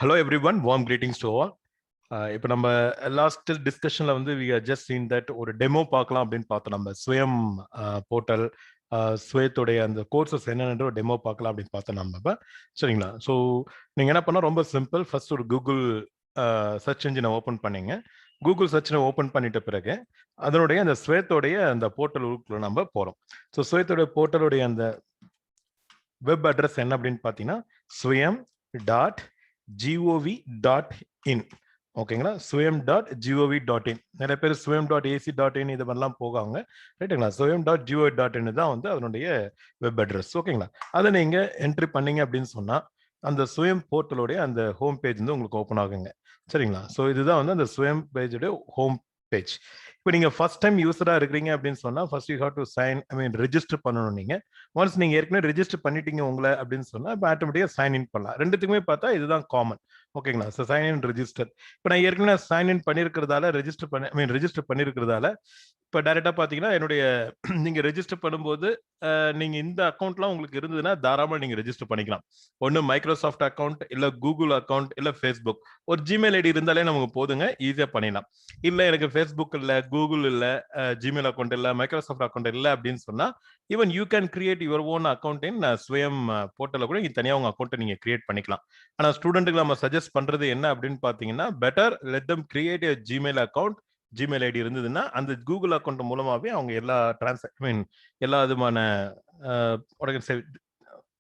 Hello everyone, warm greetings to all. இப்போ நம்ம last டிஸ்கஷன்ல வந்து we are just seen that ஒரு டெமோ பார்க்கலாம் அப்படின்னு பார்த்தோம். நம்ம ஸ்வயம் போர்ட்டல் ஸ்வயத்துடைய அந்த கோர்சஸ் என்னென்ன ஒரு டெமோ பார்க்கலாம் அப்படின்னு பார்த்தோம் நம்ம இப்போ. சரிங்களா? ஸோ நீங்கள் என்ன பண்ணால் ரொம்ப சிம்பிள். ஃபர்ஸ்ட் ஒரு கூகுள் சர்ச் இன்ஜினை ஓப்பன் பண்ணீங்க. கூகுள் சர்ச்சினை ஓப்பன் பண்ணிட்ட பிறகு அதனுடைய அந்த ஸ்வயத்தோடைய அந்த போர்ட்டலுக்குள்ள நம்ம போகிறோம். ஸோ ஸ்வயத்துடைய போர்ட்டலுடைய அந்த வெப் அட்ரஸ் என்ன அப்படின்னு பார்த்தீங்கன்னா swayam.gov.in. ஓகேங்களா? swayam.gov.in. நிறைய பேர் swayam.ac.in இது மாதிரிலாம் போகாங்க. ரைட்டுங்களா? swayam.gov.in தான் வந்து அதனுடைய வெப் அட்ரஸ். ஓகேங்களா? அதை நீங்க என்ட்ரி பண்ணீங்க அப்படின்னு சொன்னா அந்த ஸ்வயம் போர்ட்டலுடைய அந்த ஹோம் பேஜ் வந்து உங்களுக்கு ஓப்பன் ஆகுங்க. சரிங்களா? ஸோ இதுதான் வந்து அந்த ஸ்வயம் பேஜோட ஹோம் பேஜ். இப்போ நீங்க ஃபர்ஸ்ட் டைம் யூஸரா இருக்கிறீங்க அப்படின்னு சொன்னா first you have to register பண்ணணும். நீங்க ஒன்ஸ் நீங்க ஏற்கனவே ரெஜிஸ்டர் பண்ணிட்டீங்க உங்களை அப்படின்னு சொன்னா இப்போ ஆட்டோமேட்டிக்கா சைன் இன் பண்ணலாம். ரெண்டுத்துக்குமே பார்த்தா இதுதான் காமன். ஓகேங்களா? So sign in register. இப்போ நான் ஏற்கனவே சைன் இன் பண்ணிருக்கிறதால ரெஜிஸ்டர் பண்ணிருக்கிறதால இப்போ டைரக்டா பாத்தீங்கன்னா என்னுடைய நீங்க ரெஜிஸ்டர் பண்ணும்போது நீங்க இந்த அக்கௌண்ட்லாம் உங்களுக்கு இருந்ததுன்னா தாராளமா நீங்க ரெஜிஸ்டர் பண்ணிக்கலாம். ஒன்னு மைக்ரோசாஃப்ட் அக்கௌண்ட், இல்ல கூகுள் அக்கௌண்ட், இல்ல ஃபேஸ்புக். ஒரு ஜிமெயில் ஐடி இருந்தாலே நமக்கு போதுங்க, ஈஸியா பண்ணிடலாம். இல்ல எனக்கு ஃபேஸ்புக் இல்ல, கூகுள் இல்ல, ஜிமெயில் அக்கௌண்ட் இல்ல, மைக்ரோசாஃப்ட் அக்கௌண்ட் இல்ல அப்படின்னு சொன்னா even you can create your own account இன் ஸ்வயம் போர்ட்டல கூட நீங்க தனியா உங்க அக்கௌண்ட்டை நீங்க கிரியேட் பண்ணிக்கலாம். ஆனா ஸ்டூடெண்ட்டுக்கு நம்ம சஜஸ்ட் பண்றது என்ன அப்படின்னு பாத்தீங்கன்னா better let them create a Gmail account. Gmail ID இருந்ததுன்னா அந்த கூகுள் அக்கௌண்ட் மூலமாவே அவங்க எல்லா எல்லா விதமான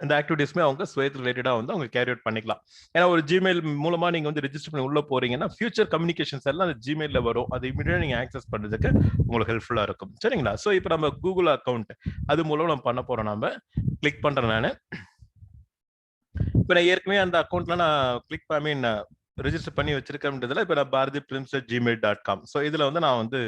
இந்த ஆக்டிவிட்டிஸ்மே அவங்க ஸ்வயத் ரிலேட்டடா வந்து அவங்க கேரி அவுட் பண்ணிக்கலாம். ஏன்னா ஒரு ஜிமெயில் மூலமா நீங்க வந்து ரெஜிஸ்டர் பண்ணி உள்ள போறீங்கன்னா ஃபியூச்சர் கம்யூனிகேஷன்ஸ் எல்லாம் அந்த ஜிமெயில வரும். அது இமீடியட்டா நீங்க ஆக்சஸ் பண்றதுக்கு உங்களுக்கு ஹெல்ப்ஃபுல்லா இருக்கும். சரிங்களா? ஸோ இப்போ நம்ம கூகுள் அக்கௌண்ட் அது மூலம் நம்ம பண்ண போறோம். நம்ம கிளிக் பண்றேன் நான். இப்போ நான் ஏற்கனவே அந்த அக்கௌண்ட்ல நான் கிளிக் ரெஜிஸ்டர் பண்ணி வச்சிருக்கேன்றதுல இப்போ நான் bharathiprims@gmail.com. ஸோ இதுல வந்து நான் வந்து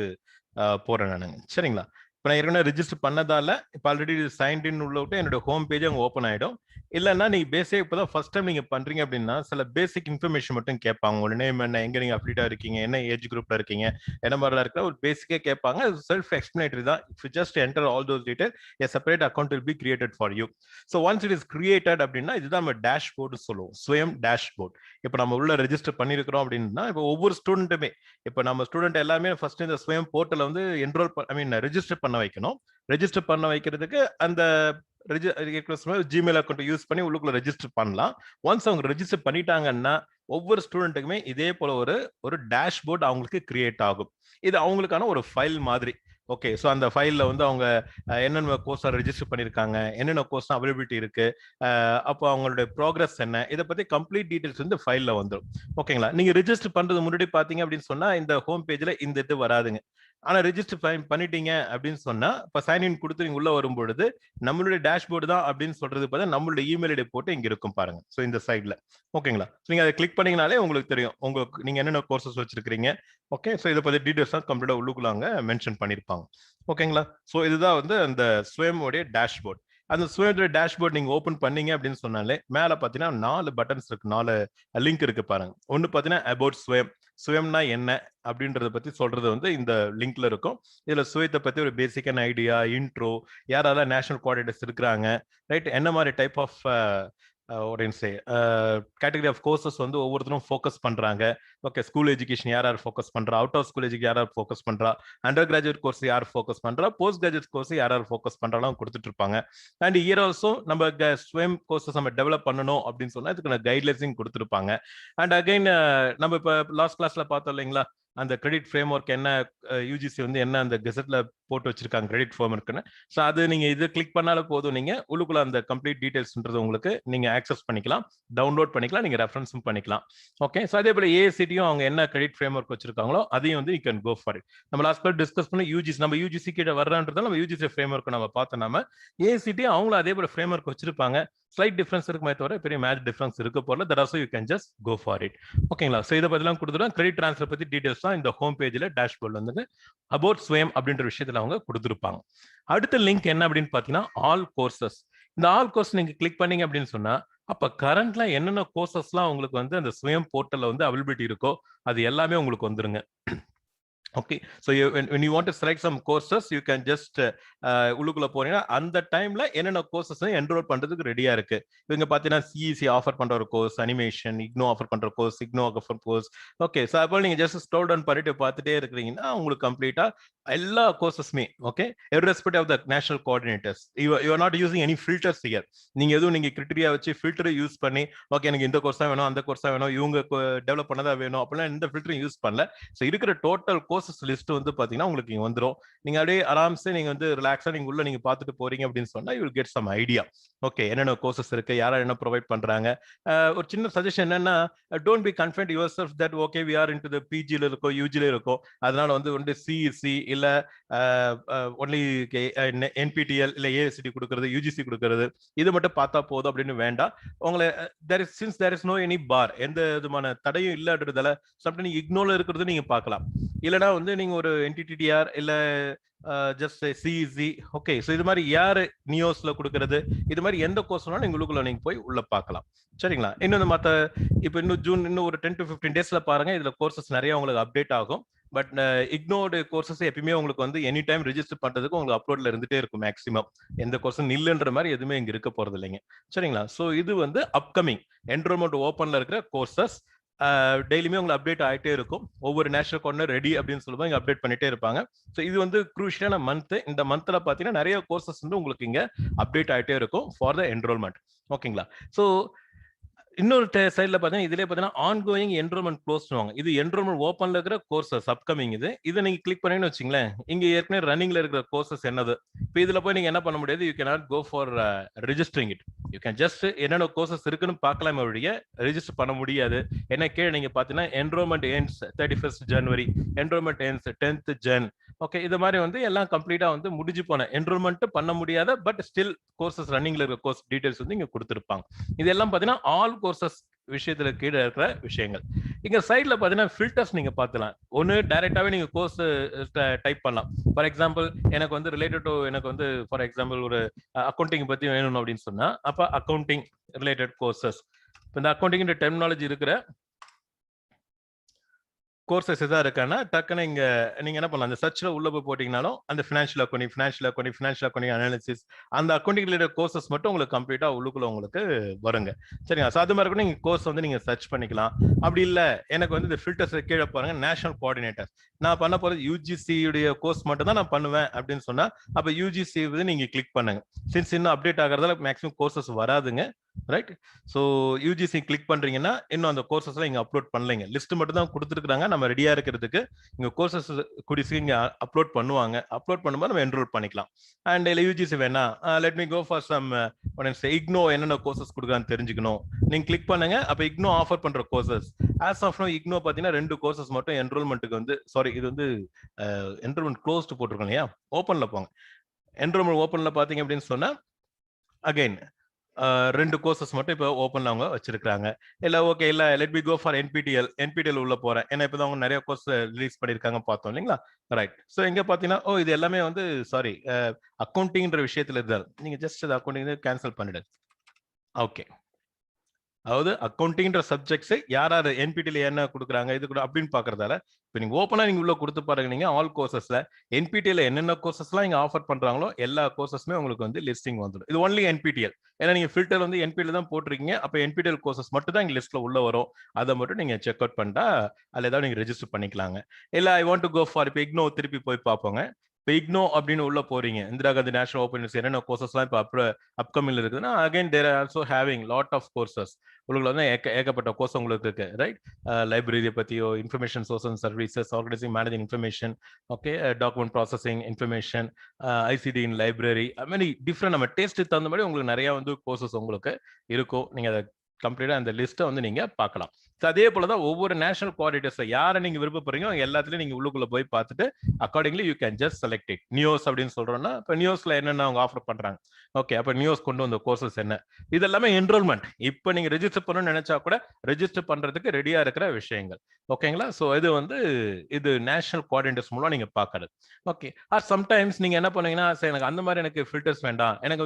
போறேன் நானுங்க. சரிங்களா? இப்போ நான் ஏற்கனவே ரெஜிஸ்டர் பண்ணதால இப்போ ஆல்ரெடி சைன்ட் இன் உள்ள விட்டு என்னோட ஹோம் பேஜ் அங்கே ஓப்பன் ஆயிடும். இல்லைன்னா நீங்க பேசிக் இப்போதான் ஃபர்ஸ்ட் டைம் நீங்க பண்றீங்க அப்படின்னா சில பேசிக் இன்ஃபர்மேஷன் மட்டும் கேட்பாங்க. உங்க நேம் என்ன, எங்க நீங்க அப்டேட்டா இருக்கீங்க, என்ன ஏஜ் குரூப்ல இருக்கீங்க, என்ன மாதிரிலாம் இருக்கிற ஒரு பேசிக்கே கேட்பாங்க. செல்ஃப் எக்ஸ்பிளனேட்டரி தான். If you just enter all those detail a separate account will be created for you. So once it is created அப்படின்னா இதுதான் நம்ம டேஷ்போர்டு சொல்லுவோம். ஸ்வயம் டேஷ்போர்ட். இப்போ நம்ம உள்ள ரெஜிஸ்டர் பண்ணிருக்கிறோம் அப்படின்னா இப்போ ஒவ்வொரு ஸ்டூடெண்ட்டுமே இப்போ நம்ம ஸ்டூடெண்ட் எல்லாமே ஃபர்ஸ்ட் இந்த ஸ்வயம் போர்ட்டல் வந்து ரெஜிஸ்டர் பண்ண வைக்கணும். ரெஜிஸ்டர் பண்ண வைக்கிறதுக்கு அந்த ஜிமெயில் அக்கௌண்ட் யூஸ் பண்ணி உள்ளுக்குள்ள ரெஜிஸ்டர் பண்ணலாம். ஒன்ஸ் அவங்க ரெஜிஸ்டர் பண்ணிட்டாங்கன்னா ஒவ்வொரு ஸ்டூடெண்ட்டுக்குமே இதே போல ஒரு டேஷ்போர்ட் அவங்களுக்கு கிரியேட் ஆகும். இது அவங்களுக்கான ஒரு ஃபைல் மாதிரி. ஓகே, ஸோ அந்த ஃபைல்ல வந்து அவங்க என்னென்ன கோர்ஸ் ரெஜிஸ்டர் பண்ணியிருக்காங்க, என்னென்ன கோர்ஸ் அவைலபிலிட்டி இருக்கு, அப்போ அவங்களுடைய ப்ராக்ரஸ் என்ன, இதை பத்தி கம்ப்ளீட் டீடைல்ஸ் வந்து ஃபைல்ல வந்துடும். ஓகேங்களா? நீங்க ரெஜிஸ்டர் பண்றது முன்னாடி பாத்தீங்க அப்படின்னு சொன்னா இந்த ஹோம் பேஜ்ல இந்த இது வராதுங்க. ஆனா ரெஜிஸ்டர் பண்ணிட்டீங்க அப்படின்னு சொன்னா இப்ப சைன்இன் கொடுத்து நீங்க உள்ள வரும்பொழுது நம்மளுடைய டேஷ்போர்டு தான் அப்படின்னு சொல்றது பார்த்தா நம்மளுடைய இமெயில் ஐடி போட்டு இங்க இருக்கும் பாருங்க. ஸோ இந்த சைட்ல ஓகேங்களா? நீங்க அதை கிளிக் பண்ணீங்கனாலே உங்களுக்கு தெரியும் உங்களுக்கு நீங்க என்னென்ன கோர்சஸ் வச்சிருக்கீங்க. ஓகே, ஸோ இதை பத்தி டீடைல்ஸ் தான் கம்ப்ளீட்டா உள்ளுக்குள்ளாங்க மென்ஷன் பண்ணிருப்பாங்க. ஓகேங்களா? ஸோ இதுதான் வந்து அந்த ஸ்வயமோடைய டேஷ்போர்ட். அந்த ஸ்வயமோட டேஷ்போர்ட் நீங்க ஓபன் பண்ணீங்க அப்படின்னு சொன்னாலே மேல பாத்தீங்கன்னா 4 பட்டன்ஸ் இருக்கு, 4 லிங்க் இருக்கு பாருங்க. ஒன்னு பாத்தீங்கன்னா அபவுட் ஸ்வயம். ஸ்வயம்னா என்ன அப்படின்றத பத்தி சொல்றது வந்து இந்த லிங்க்ல இருக்கும். இதுல ஸ்வயத்தை பத்தி ஒரு பேசிக்கான ஐடியா, இன்ட்ரோ, யாரெல்லாம் நேஷனல் கோஆர்டினேட்டர்ஸ் இருக்கிறாங்க, ரைட், என்ன மாதிரி type of category of courses வந்து ஒவ்வொருத்தரும் ஃபோக்கஸ் பண்றாங்க. ஓகே, ஸ்கூல் எஜுகேஷன் யார் யார் ஃபோக்கஸ் பண்றா, அவுட் ஆஃப் ஸ்கூல் எஜுகேஷன் யார் யார் ஃபோக்கஸ் பண்றா, அண்டர் கிராஜுவேட் கோர்ஸ் யார் ஃபோக்கஸ் பண்றா, போஸ்ட் கிராஜுவேட் கோர்ஸ் யார் யார் ஃபோக்கஸ் பண்றாலும் கொடுத்துட்டு இருப்பாங்க. அண்ட் இயர் ஆல்சோ நம்ம ஸ்வயம் கோர்சஸ் நம்ம டெவலப் பண்ணணும் அப்படின்னு சொன்னா இதுக்கான கைட்லைன்ஸையும் கொடுத்துருப்பாங்க. அண்ட் அகைன் நம்ம இப்ப லாஸ்ட் கிளாஸ்ல பார்த்தோம் இல்லைங்களா, அந்த கிரெடிட் ஃப்ரேம் ஒர்க் என்ன யூஜிசி வந்து என்ன அந்த கெசட்ல போட்டு வச்சிருக்காங்க கிரெடிட் ஃப்ரேம் ஒர்க்னு. ஸோ அது நீங்க இது கிளிக் பண்ணாலும் போதும், நீங்க உள்ளுக்குள்ள அந்த கம்ப்ளீட் டீடைல்ஸ்ன்றது உங்களுக்கு நீங்க ஆக்சஸ் பண்ணிக்கலாம், டவுன்லோட் பண்ணிக்கலாம், நீங்க ரெஃபரன்ஸும் பண்ணிக்கலாம். ஓகே, ஸோ அதே போல ஏஐசிடியும் அவங்க என்ன கிரெடிட் ஃப்ரேம் ஒர்க் வச்சிருக்காங்களோ அதையும் வந்து you can go for it. நம்ம லாஸ்ட் கிளாஸ் டிஸ்கஸ் பண்ணி யூஜிசி நம்ம யூஜிசி கிட்ட வர்றதுனால நம்ம யூஜிசி ஃப்ரேம் ஒர்க் நம்ம பார்த்தோம். நம்ம ஏஐசிடி அவங்களும் அதே போல ஃப்ரேம் ஒர்க் வச்சிருப்பாங்க. ஸ்லைட் டிஃபரன்ஸ் இருக்குமே தவிர பெரிய மேட்ச் டிஃபரன்ஸ் இருக்க போல. That also you can just go for it. ஓகேங்களா? ஸோ இதை பத்திலாம் கொடுத்துருவோம். கிரெடிட் ட்ரான்ஸ்ஃபர் பத்தி டீடைல்ஸ் தான் இந்த ஹோம் பேஜ்ல டேஷ்போர்ட்ல வந்து அபவுட் ஸ்வயம் அப்படின்ற விஷயத்துல அவங்க கொடுத்துருப்பாங்க. அடுத்த லிங்க் என்ன அப்படின்னு பாத்தீங்கன்னா ஆல் கோர்சஸ். இந்த ஆல் கோர்ஸ் நீங்க கிளிக் பண்ணீங்க அப்படின்னு சொன்னா அப்ப கரண்ட்ல என்னென்ன கோர்சஸ்லாம் உங்களுக்கு வந்து அந்த ஸ்வயம் போர்ட்டல்ல வந்து அவைலபிலிட்டி இருக்கோ அது எல்லாமே உங்களுக்கு வந்துருங்க. Okay, so when you want to select some courses, you can just உள்ளுக்குள்ள போனீங்கன்னா அந்த டைம்ல என்னென்ன கோர்சஸ் என்ரோல் பண்றதுக்கு ரெடியா இருக்கு. இவங்க பாத்தீங்கன்னா சிஇசி ஆஃபர் பண்ற ஒரு கோர்ஸ், அனிமேஷன், இக்னோ ஆஃபர் பண்ற course, IGNOU offer course. Okay, so அப்போ நீங்க ஜஸ்ட் ஸ்க்ரோல் டவுன் பண்ணிட்டு பார்த்துட்டே இருக்கிறீங்கன்னா உங்களுக்கு கம்ப்ளீட்டா எல்லா கோர்சஸ்மே, okay, irrespective of the national coordinators, you are not using any filters here. நீங்க எதுவும் நீங்க கிரிட்டீரியா வச்சு ஃபில்டர் யூஸ் பண்ணி, ஓகே எனக்கு இந்த கோர்ஸ் தான் வேணும், அந்த கோர்ஸ் தான் வேணும், இவங்க டெவலப் பண்ணதா வேணும் அப்படிலாம் எந்த ஃபில்டரும் யூஸ் பண்ணல. ஸோ இருக்கிற டோட்டல் கோர்சஸ் லிஸ்ட் வந்து பாத்தீங்கன்னா உங்களுக்கு இங்க வந்துடும். நீங்க அப்படியே ஆராம்சே நீங்க வந்து ரிலாக்ஸா நீங்க உள்ள நீங்க பார்த்துட்டு போறீங்க அப்படின்னு சொன்னா you will get some idea. Okay, என்னென்ன கோர்சஸ் இருக்கு, யாரா என்ன ப்ரொவைட் பண்றாங்க. ஒரு சின்ன சஜஷன் என்னன்னா, don't be confined your self that okay we are into the பிஜில இருக்கோ யூஜில இருக்கோ, அதனால வந்து சிஇசி இல்ல ஒன்லி என்பிடிஎல் இல்ல ஏஎஸ்டி கொடுக்கறது, யூஜிசி கொடுக்கறது, இது மட்டும் பார்த்தா போதும் அப்படின்னு வேண்டாம். உங்களை since there is no any bar, எந்த விதமான தடையும் இல்லன்றதால சம்டைம் நீங்க இக்னோல இருக்கிறது நீங்க பார்க்கலாம். இல்லைன்னா வந்து நீங்க ஒரு என்டிடிஆர் இல்ல ஜஸ்ட் சிஇசி, ஓகே, ஸோ இது மாதிரி யாரு நியோஸ்ல கொடுக்கறது, இது மாதிரி எந்த கோர்ஸ்னாலும் நீங்க உள்ளுக்குள்ள நீங்க போய் உள்ள பார்க்கலாம். சரிங்களா? இன்னொன்று மற்ற இப்போ இன்னும் ஜூன் இன்னும் ஒரு 10 to 15 டேஸ்ல பாருங்க, இதுல கோர்சஸ் நிறைய உங்களுக்கு அப்டேட் ஆகும். பட் இக்னோர்டு கோர்சஸ் எப்பயுமே உங்களுக்கு வந்து எனி டைம் ரெஜிஸ்டர் பண்றதுக்கு உங்களுக்கு அப்லோட்ல இருந்துட்டே இருக்கும். மேக்ஸிமம் எந்த கோர்ஸும் நில்லுன்ற மாதிரி எதுவுமே இங்க இருக்க போறது இல்லைங்க. சரிங்களா? ஸோ இது வந்து அப்கமிங் என்ரோல்மெண்ட் ஓப்பன்ல இருக்கிற கோர்சஸ் டெய்லியுமே உங்களுக்கு அப்டேட் ஆகிட்டே இருக்கும். ஒவ்வொரு நேஷனல் கோர்னர் ரெடி அப்படின்னு சொல்லுவாங்க, இங்க அப்டேட் பண்ணிட்டே இருப்பாங்க. ஸோ இது வந்து குரூஷியலான மந்த். இந்த மந்த்ல பாத்தீங்கன்னா நிறைய கோர்சஸ் வந்து உங்களுக்கு இங்க அப்டேட் ஆகிட்டே இருக்கும் ஃபார் த என்ரோல்மெண்ட். ஓகேங்களா? ஸோ இன்னொரு சைட்ல பாத்தீங்கன்னா இதுல பாத்தீங்கன்னா ஆன்கோயிங் என்ரோல்மெண்ட் க்ளோஸ்னுவாங்க. இது என்ரோல்மெண்ட் ஓப்பன்ல இருக்கிற கோர்சஸ் அப்கமிங். இதை நீங்க கிளிக் பண்ணீங்கன்னு வச்சுங்களேன், இங்க ஏற்கனவே ரன்னிங்ல இருக்கிற கோர்சஸ் என்னது. இப்போ இதுல போய் நீங்க என்ன பண்ண முடியாது, you can not go for registering it. You can just என்னென்ன கோர்சஸ் இருக்குன்னு பார்க்கலாமே ஒழிய ரெஜிஸ்டர் பண்ண முடியாது. என்ன கீழே நீங்க பாத்தீங்கன்னா enrolment ends 31st January, enrolment ends 10th Jan. Okay, இது மாதிரி வந்து எல்லாம் கம்ப்ளீட்டா வந்து முடிஞ்சு போன என்ரோல்மெண்ட் பண்ண முடியாத பட் ஸ்டில் கோர்சஸ் ரன்னிங்ல இருக்கிற கோர்ஸ் டீடைல்ஸ் வந்து இங்க கொடுத்துருப்பாங்க. இதெல்லாம் பாத்தீங்கன்னா ஆல் கோர்சஸ் விஷயத்துல கீழே இருக்கிற விஷயங்கள். இங்க சைட்ல பாத்தீங்கன்னா ஃபில்டர்ஸ் நீங்க பார்த்துலாம். ஒன்னு டைரக்டாவே நீங்க கோர்ஸ் டைப் பண்ணலாம். ஃபார் எக்ஸாம்பிள் எனக்கு வந்து ரிலேட்டட் டு எனக்கு வந்து ஃபார் எக்ஸாம்பிள் ஒரு அக்கௌண்டிங் பத்தி வேணும் அப்படின்னு சொன்னா, அப்ப அக்கௌண்டிங் ரிலேட்டட் கோர்சஸ், இந்த அக்கௌண்டிங் டெர்மினாலஜி இருக்கிற கோர்சஸ் எதா இருக்கான்னா டக்குன்னு இங்க நீங்க என்ன பண்ணலாம், அந்த சர்ச்ல உள்ள போய் போட்டீங்கனாலும் அந்த ஃபினான்ஷியல் அக்கௌண்டிங் அனாலிசிஸ், அந்த அக்கௌண்டிங் ரிலேட்டட் கோர்சஸ் மட்டும் உங்களுக்கு கம்ப்ளீட்டா உள்ளுக்குள்ள உங்களுக்கு வருங்க. சரிங்களா? ஸோ அது மாதிரி கூட நீங்க கோர்ஸ் வந்து நீங்க சர்ச் பண்ணிக்கலாம். அப்படி இல்ல எனக்கு வந்து இந்த ஃபில்டர்ஸ் கீழே பாருங்க, நேஷனல் கோஆர்டினேட்டர், நான் பண்ண போறது யூஜிசி உடைய கோர்ஸ் மட்டும் தான் நான் பண்ணுவேன் அப்படின்னு சொன்னா அப்ப யூஜிசி வந்து நீங்க கிளிக் பண்ணுங்க. சின்ஸ் இன்னும் அப்டேட் ஆகிறதால மேக்ஸிமம் கோர்சஸ் வராதுங்க. ரைட்? ஸோ யூஜிசி கிளிக் பண்றீங்கன்னா இன்னும் அந்த கோர்சஸ்லாம் இங்க அப்லோட் பண்ணலைங்க. லிஸ்ட் மட்டும் தான் கொடுத்துருக்காங்க. நம்ம ரெடியா இருக்கிறதுக்கு இங்க கோர்சஸ் குடிசி இங்க அப்லோட் பண்ணுவாங்க. அப்லோட் பண்ணும்போது நம்ம என்ரோல் பண்ணிக்கலாம். அண்ட் இல்ல யூஜிசி வேணா let me go for some IGNOU என்னென்ன கோர்சஸ் கொடுக்குறான்னு தெரிஞ்சுக்கணும். நீங்க கிளிக் பண்ணுங்க. அப்ப இக்னோ ஆஃபர் பண்ற courses as of now IGNOU பாத்தீங்கன்னா 2 கோர்சஸ் மட்டும் என்ரோல்மெண்ட்டுக்கு வந்து சாரி இது வந்து என்ரோல்மெண்ட் க்ளோஸ்டு போட்டிருக்கோம் இல்லையா? ஓப்பன்ல போங்க. என்ரோல்மெண்ட் ஓப்பன்ல பாத்தீங்க அப்படின்னு சொன்னா அகைன் 2 கோர்சஸ் மட்டும் இப்போ ஓப்பன்ல அவங்க வச்சிருக்காங்க. இல்ல ஓகே இல்ல let me go for NPTEL உள்ள போறேன். ஏன்னா இப்பதான் அவங்க நிறைய கோர்ஸ் ரிலீஸ் பண்ணிருக்காங்க பார்த்தோம் இல்லைங்களா? ரைட். ஸோ எங்க பாத்தீங்கன்னா இது எல்லாமே வந்து சாரி அக்கௌண்டிங்ன்ற விஷயத்துல இருந்தால் நீங்க ஜஸ்ட் அக்கௌண்டிங் கேன்சல் பண்ணிடுங்க. ஓகே, அதாவது அக்கௌண்டிங்ன்ற சப்ஜெக்ட்ஸ் யார் யார் என்பிடில என்ன கொடுக்குறாங்க இது கூட அப்படின்னு பாக்குறதால இப்போ நீங்க ஓப்பனா நீங்க உள்ள கொடுத்து பாருங்க. நீங்க ஆல் கோர்சஸ்ல என்பிடிஎல் என்னென்ன கோர்சஸ்லாம் இங்க ஆஃபர் பண்றாங்களோ எல்லா கோர்சஸ்மே உங்களுக்கு வந்து லிஸ்டிங் வந்துடும். இது ஒன்லி என்பிடிஎல். ஏன்னா நீங்க ஃபில்டர் வந்து என்பிடிஎல் தான் போட்டிருக்கீங்க. அப்ப என்பிடிஎல் கோர்சஸ் மட்டும் தான் இங்க லிஸ்ட்ல உள்ள வரும். அதை மட்டும் நீங்க செக் அவுட் பண்ணிட்டா அதுல ஏதாவது நீங்க ரெஜிஸ்டர் பண்ணிக்கலாங்க. இல்ல I want to go for இப்போ இக்னோ திருப்பி போய் பார்ப்போங்க. இப்போ இக்னோ அப்படின்னு உள்ள போறீங்க, Indira Gandhi national open university என்னென்ன கோர்சஸ்லாம் இப்போ அப்கமிங்ல இருக்குதுன்னா again there are also having lot of courses. உங்களுக்கு வந்து ஏகப்பட்ட கோர்ஸ் உங்களுக்கு இருக்கு. ரைட்? லைப்ரரியை பத்தியோ, information source and services, organising managing information, okay, document processing information, ICT in library, அது மாதிரி டிஃப்ரெண்ட் நம்ம டேஸ்ட்டுக்கு தகுந்த மாதிரி உங்களுக்கு நிறைய வந்து கோர்சஸ் உங்களுக்கு இருக்கும். நீங்க அதை கம்ப்ளீட்டா அந்த லிஸ்ட்டை வந்து நீங்க பார்க்கலாம். அதே போலதான் ஒவ்வொரு நேஷனல் கோஆர்டினேட்டர்ஸ் யாரை நீங்க விருப்பப்படுறீங்க எல்லாத்துலயும் நீங்க உள்ளுக்குள்ள போய் பார்த்துட்டு accordingly you can just select it. Neo's அப்படின்னு சொல்றோம்னா இப்போ நியோஸ்ல என்னென்ன அவங்க ஆஃபர் பண்றாங்க, ஓகே, அப்ப நியோஸ் கொண்டு வந்த கோர்சஸ் என்ன, இது எல்லாமே என்ரோல்மெண்ட். இப்போ நீங்க ரெஜிஸ்டர் பண்ணணும்னு நினைச்சா கூட ரெஜிஸ்டர் பண்றதுக்கு ரெடியா இருக்கிற விஷயங்கள். ஓகேங்களா? ஸோ இது வந்து இது நேஷனல் கோஆர்டினேட்டர்ஸ் மூலம் நீங்க பார்க்கறது. ஓகே, ஆர் சம்டைம்ஸ் நீங்க என்ன பண்ணீங்கன்னா எனக்கு அந்த மாதிரி எனக்கு ஃபில்டர்ஸ் வேண்டாம், எனக்கு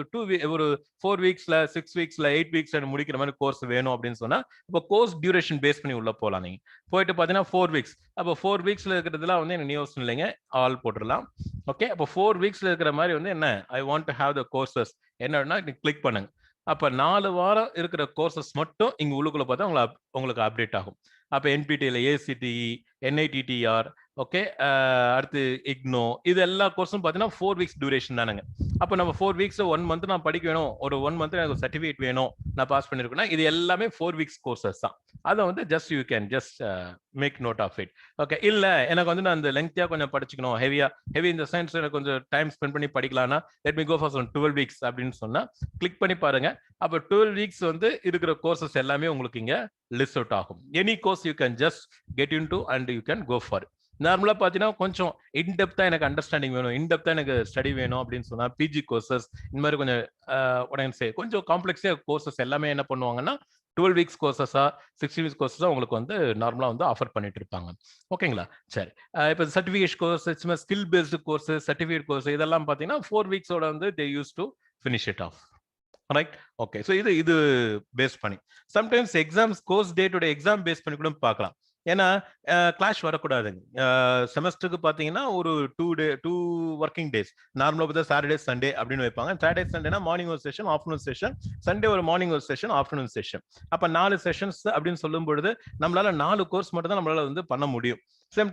ஒரு 4 weeks 6 weeks 8 weeks முடிக்கிற மாதிரி கோர்ஸ் வேணும் அப்படின்னு சொன்னா இப்போ கோர்ஸ் டியூரேஷன் பேஸ் பண்ணி உள்ள போகலாம். நீங்க போயிட்டு பார்த்தீங்கன்னா 4 வீக்ஸ். அப்போ 4 வீக்ஸ்ல இருக்கிறதுலாம் வந்து எனக்கு நியூஸ் இல்லைங்க, ஆல் போட்டுடலாம். ஓகே, அப்போ 4 வீக்ஸ்ல இருக்கிற மாதிரி வந்து என்ன, ஐ want to have the courses என்னன்னா கிளிக் பண்ணுங்க. அப்ப 4 வாரம் இருக்கிற கோர்சஸ் மட்டும் இங்க உள்ளுக்குள்ள பார்த்தா உங்களுக்கு அப்டேட் ஆகும். அப்ப என்பிடிஎல், ஏசிடிஇ, என்ஐடிடிஆர், ஓகே, அடுத்து இக்னோ, இது எல்லா கோர்ஸும் பார்த்தீங்கன்னா 4 வீக்ஸ் டியூரேஷன் தானுங்க. அப்போ நம்ம 4 வீக்ஸ் 1 மந்த் நான் படிக்க வேணும், ஒரு 1 மந்த் எனக்கு சர்டிஃபிகேட் வேணும், நான் பாஸ் பண்ணிருக்கேன்னா இது எல்லாமே 4 வீக்ஸ் கோர்சஸ் தான். அதை வந்து just you can just make note of it. Okay, இல்ல எனக்கு வந்து நான் அந்த லெங்க்தியா கொஞ்சம் படிச்சுக்கணும், ஹெவி இந்த சயின்ஸ் எனக்கு கொஞ்சம் டைம் ஸ்பெண்ட் பண்ணி படிக்கலாம்னா let me go for 12 weeks அப்படின்னு சொன்னா கிளிக் பண்ணி பாருங்க. அப்போ 12 வீக்ஸ் வந்து இருக்கிற கோர்சஸ் எல்லாமே உங்களுக்கு இங்க லிஸ்ட் அவுட் ஆகும். Any course you can just get into and you can go for. நார்மலா பாத்தீங்கன்னா கொஞ்சம் இன்டெப்தா எனக்கு அண்டர்ஸ்டாண்டிங் வேணும், இன்டெப்தா எனக்கு ஸ்டடி வேணும் அப்படின்னு சொன்னா பிஜி கோர்சஸ் இந்த மாதிரி கொஞ்சம் உடனே கொஞ்சம் காம்ப்ளெக்ஸா கோர்சஸ் எல்லாமே என்ன பண்ணுவாங்கன்னா 12 வீக்ஸ் கோர்சஸா 16 வீக்ஸ் கோர்சஸா உங்களுக்கு வந்து நார்மலா வந்து ஆஃபர் பண்ணிட்டு இருப்பாங்க. ஓகேங்களா? சரி, இப்போ certificate course, skill based course, certificate course இதெல்லாம் பாத்தீங்கன்னா 4 வீக்ஸோட வந்து they use to finish it off. Right, okay. So இது பேஸ் பண்ணி சம்டைம்ஸ் எக்ஸாம்ஸ் கோர்ஸ் டேட்டோட எக்ஸாம் பேஸ் பண்ணி கூட பார்க்கலாம். ஏன்னா கிளாஷ் வரக்கூடாதுங்க. செமஸ்டருக்கு பார்த்தீங்கன்னா ஒரு 2 ஒர்க்கிங் டேஸ் நார்மலாக பார்த்தா சாட்டர்டே சண்டே அப்படின்னு வைப்பாங்க. சாட்டர்டே சண்டேனா மார்னிங் ஒரு செஷன், ஆஃப்டர்நூன் செஷன், சண்டே ஒரு மார்னிங் ஒரு செஷன், ஆஃப்டர்நூன் செஷன். அப்போ 4 செஷன்ஸ் அப்படின்னு சொல்லும் பொழுது நம்மளால 4 கோர்ஸ் மட்டும் தான் நம்மளால வந்து பண்ண முடியும்.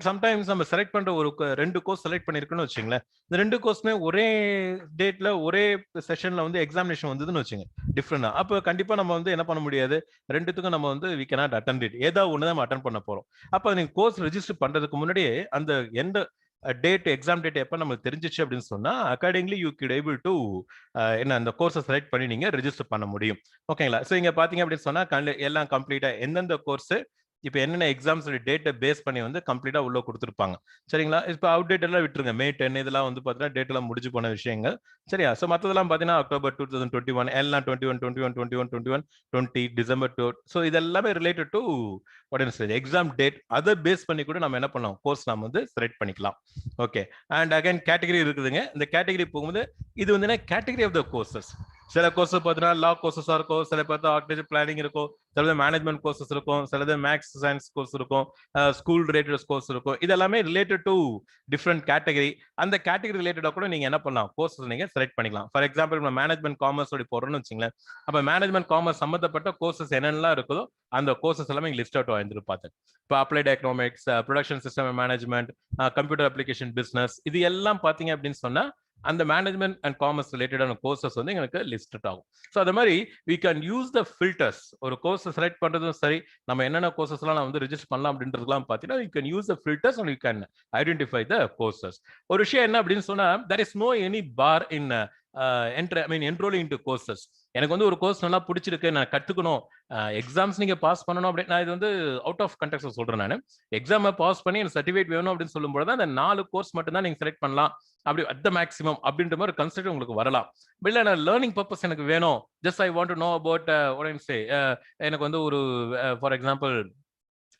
சம்டைம்ஸ் நம்ம செலக்ட் பண்ற ஒரு 2 கோர்ஸ் செலக்ட் பண்ணிருக்கோம்னு வச்சுங்களேன், இந்த 2 கோர்ஸுமே ஒரே டேட்ல ஒரே செஷன்ல வந்து எக்ஸாமினேஷன் வந்ததுன்னு வச்சுங்க டிஃப்ரெண்டா, அப்போ கண்டிப்பா நம்ம வந்து என்ன பண்ண முடியாது, 2த்துக்கும் நம்ம வந்து வி கேனாட் அட்டெண்ட் இட். ஏதாவது ஒன்று நம்ம அட்டன் பண்ண போறோம். அப்போ நீங்க கோர்ஸ் ரெஜிஸ்டர் பண்றதுக்கு முன்னாடியே அந்த எந்த டேட், எக்ஸாம் டேட் எப்ப நமக்கு தெரிஞ்சிச்சு அப்படின்னு சொன்னா accordingly you good able to என்ன அந்த கோர்ஸை செலக்ட் பண்ணி நீங்க ரெஜிஸ்டர் பண்ண முடியும். ஓகேங்களா? ஸோ இங்க பாத்தீங்க அப்படின்னு சொன்னா எல்லாம் கம்ப்ளீட்டா எந்தெந்த கோர்ஸ் இப்போ என்னென்ன எக்ஸாம்ஸ் டேட்டை பேஸ் பண்ணி வந்து கம்ப்ளீட்டா உள்ள கொடுத்துருப்பாங்க. சரிங்களா? இப்போ அவுடேட் எல்லாம் விட்டுருங்க, May 10 இதெல்லாம் வந்து பார்த்தீங்கன்னா டேட் எல்லாம் முடிஞ்சு போன விஷயங்கள். சரியா? ஸோ மற்றதெல்லாம் பார்த்தீங்கன்னா October 2021 எல்லாம் 20 December 2. ஸோ இதெல்லாமே ரிலேட்டட் டு எக்ஸாம் டேட். அதை பேஸ் பண்ணி கூட நம்ம என்ன பண்ணலாம், கோர்ஸ் நம்ம வந்து செலக்ட் பண்ணிக்கலாம். ஓகே, அண்ட் அகைன் கேட்டகரி இருக்குதுங்க. இந்த கேட்டகரி போகும்போது இது வந்து கேட்டகரி ஆஃப் த கோர்சஸ். சில கோர்ஸ் பார்த்தீங்கன்னா லா கோர்சஸா இருக்கும், சில பார்த்தா ஆர்கிடெக்சர் பிளானிங் இருக்கும், சிலது மேனேஜ்மெண்ட் கோர்சஸ் இருக்கும், சிலது மேக்ஸ் சயின்ஸ் கோர்ஸ் இருக்கும், ஸ்கூல் ரிலேட்டட் கோர்ஸ் இருக்கும். இதெல்லாமே ரிலேட்டட் டு டிஃப்ரெண்ட் கேட்டகரி. அந்த கேட்டகரி ரிலேட்டடா கூட நீங்க என்ன பண்ணலாம், கோர்சஸ் நீங்க செலக்ட் பண்ணிக்கலாம். ஃபார் எக்ஸாம்பிள் நம்ம மேனேஜ்மெண்ட் காமர்ஸ் போறோம்னு வச்சுங்களேன், அப்ப மேனேஜ்மெண்ட் காமர்ஸ் சம்பந்தப்பட்ட கோர்சஸ் என்னென்னலாம் இருக்குதோ அந்த கோர்சஸ் எல்லாமே லிஸ்ட் அவுட் ஆயிருந்து பார்த்து. இப்போ applied economics, production system management, computer application business, இது எல்லாம் பாத்தீங்க அப்படின்னு சொன்னா அந்த மேனேஜ்மெண்ட் அண்ட் காமர்ஸ் ரிலேட்டடான கோர்சஸ் வந்து எனக்கு லிஸ்ட் ஆகும். ஸோ அது மாதிரி we can use the filters. ஒரு கோர்ஸ் செலக்ட் பண்றதும் சரி, நம்ம என்னென்ன கோர்சஸ்லாம் நான் வந்து ரெஜிஸ்டர் பண்ணலாம் அப்படின்றதுலாம் பார்த்தீங்கன்னா you can use the filters and you can identify the courses. ஒரு விஷயம் என்ன அப்படின்னு சொன்னா, there is no any bar in enrolling into courses. எனக்கு வந்து ஒரு கோர்ஸ் நல்லா பிடிச்சிருக்கு, நான் கத்துக்கணும், எக்ஸாம்ஸ் நீங்க பாஸ் பண்ணணும் அப்படின்னு நான் இது வந்து அவுட் ஆஃப் கண்டெக்ஸ்ட் சொல்றேன். நான் எக்ஸாமை பாஸ் பண்ணி எனக்கு சர்டிஃபிகேட் வேணும் அப்படின்னு சொல்லும்போது அந்த 4 கோர்ஸ் மட்டும் தான் நீங்க செலக்ட் பண்ணலாம் அப்படி அட் த மேக்ஸிமம் அப்படின்ற மாதிரி கன்செப்ட் உங்களுக்கு வரலாம். இல்ல நான் லேர்னிங் பர்பஸ் எனக்கு வேணும், just I want to know about எனக்கு வந்து ஒரு ஃபார் எக்ஸாம்பிள்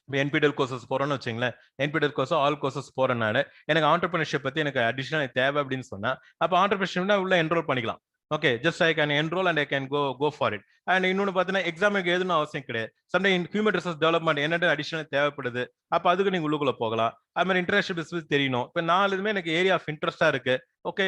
என்பிடல் கோர்சஸ் போறோம்னு வச்சுங்களேன், என்பிடல் கோர்ஸ் ஆல் கோர்சஸ் போறேன்னால எனக்கு ஆண்டர்பிரினர்ஷிப் பத்தி எனக்கு அடிஷனல் தேவை அப்படின்னு சொன்னா அப்ப ஆண்டர்பிரினர்ஷிப்னா உள்ள என்ரோல் பண்ணிக்கலாம். Okay, just I can enrol and I can go for it. And இன்னொன்று பார்த்தீங்கன்னா எக்ஸாமுக்கு எதுவும் அவசியம் கிடையாது. சம்டைம் ஹியூமன் ரிசோர்ஸ் டெவலப்மெண்ட் என்னென்ன அடிஷனல் தேவைப்படுது, அப்போ அதுக்கு நீங்க உள்ளுக்குள்ள போகலாம். அது மாதிரி இன்டர்நேஷனல் பிசினஸ் தெரியணும். இப்போ 4 எனக்கு ஏரியா ஆஃப் இன்ட்ரெஸ்டா இருக்கு. ஓகே,